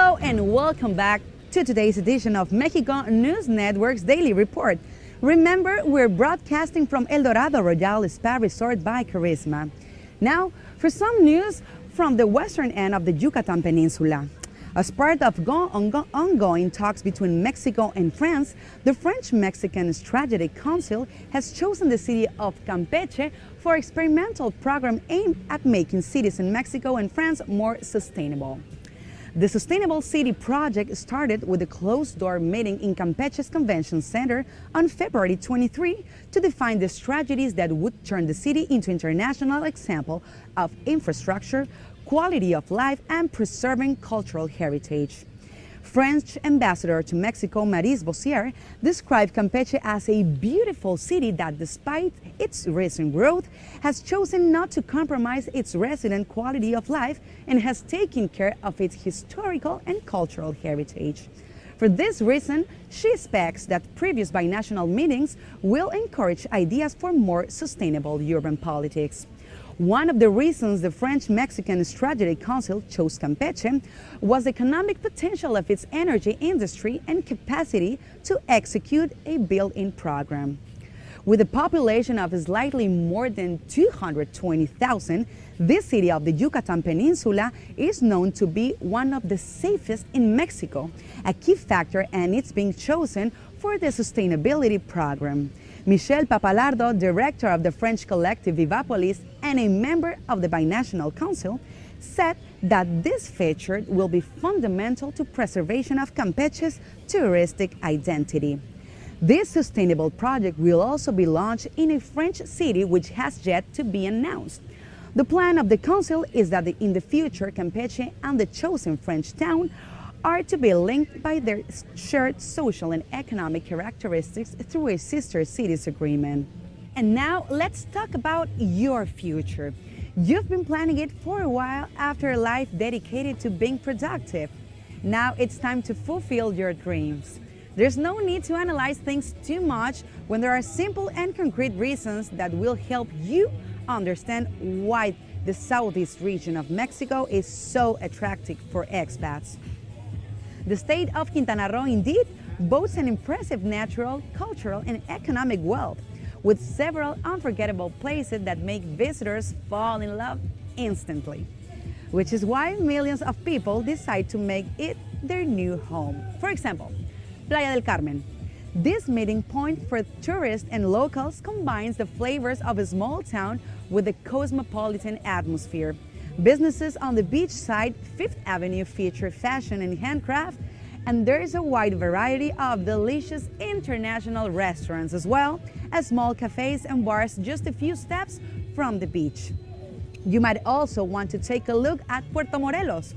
Hello and welcome back to today's edition of Mexico News Network's Daily Report. Remember, we're broadcasting from El Dorado Royal Spa Resort by Charisma. Now, for some news from the western end of the Yucatan Peninsula. As part of ongoing talks between Mexico and France, the French-Mexican Strategic Council has chosen the city of Campeche for an experimental program aimed at making cities in Mexico and France more sustainable. The Sustainable City project started with a closed-door meeting in Campeche's Convention Center on February 23 to define the strategies that would turn the city into an international example of infrastructure, quality of life, and preserving cultural heritage. French ambassador to Mexico, Maryse Bossier, described Campeche as a beautiful city that, despite its recent growth, has chosen not to compromise its resident quality of life and has taken care of its historical and cultural heritage. For this reason, she expects that previous binational meetings will encourage ideas for more sustainable urban politics. One of the reasons the French-Mexican Strategic Council chose Campeche was the economic potential of its energy industry and capacity to execute a built-in program. With a population of slightly more than 220,000, this city of the Yucatan Peninsula is known to be one of the safest in Mexico, a key factor, and it's being chosen for the sustainability program. Michel Papalardo, director of the French collective Vivapolis and a member of the Binational Council, said that this feature will be fundamental to preservation of Campeche's touristic identity. This sustainable project will also be launched in a French city which has yet to be announced. The plan of the Council is that in the future, Campeche and the chosen French town are to be linked by their shared social and economic characteristics through a sister cities agreement. And now let's talk about your future. You've been planning it for a while after a life dedicated to being productive. Now it's time to fulfill your dreams. There's no need to analyze things too much when there are simple and concrete reasons that will help you understand why the southeast region of Mexico is so attractive for expats. The state of Quintana Roo indeed boasts an impressive natural, cultural, and economic wealth, with several unforgettable places that make visitors fall in love instantly, which is why millions of people decide to make it their new home. For example, Playa del Carmen. This meeting point for tourists and locals combines the flavors of a small town with a cosmopolitan atmosphere. Businesses on the beach side, Fifth Avenue, feature fashion and handcraft, and there is a wide variety of delicious international restaurants, as well as small cafes and bars just a few steps from the beach. You might also want to take a look at Puerto Morelos,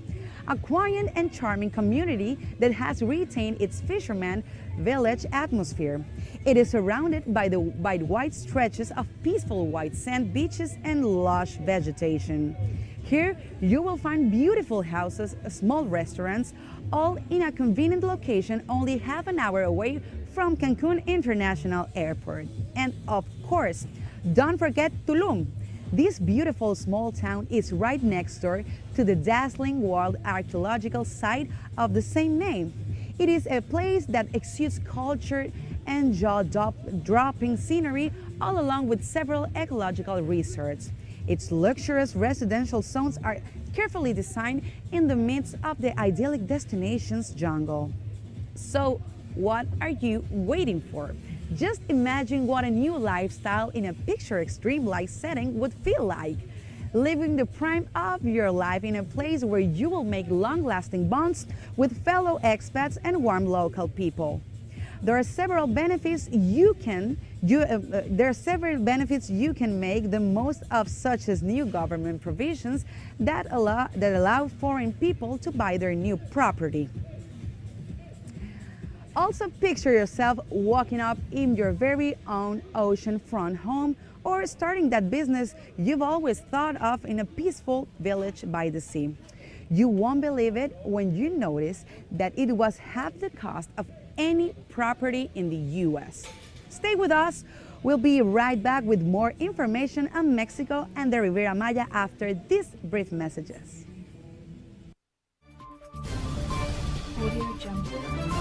a quiet and charming community that has retained its fisherman village atmosphere. It is surrounded by wide stretches of peaceful white sand beaches and lush vegetation. Here, you will find beautiful houses, small restaurants, all in a convenient location only half an hour away from Cancun International Airport. And of course, don't forget Tulum. This beautiful small town is right next door to the dazzling world archaeological site of the same name. It is a place that exudes culture and jaw-dropping scenery, all along with several ecological resorts. Its luxurious residential zones are carefully designed in the midst of the idyllic destination's jungle. So, what are you waiting for? Just imagine what a new lifestyle in a picturesque dreamlike setting would feel like. Living the prime of your life in a place where you will make long-lasting bonds with fellow expats and warm local people. There are several benefits you can make the most of, such as new government provisions that allow foreign people to buy their new property. Also, picture yourself walking up in your very own oceanfront home or starting that business you've always thought of in a peaceful village by the sea. You won't believe it when you notice that it was half the cost of any property in the U.S. Stay with us. We'll be right back with more information on Mexico and the Riviera Maya after these brief messages. Jungle.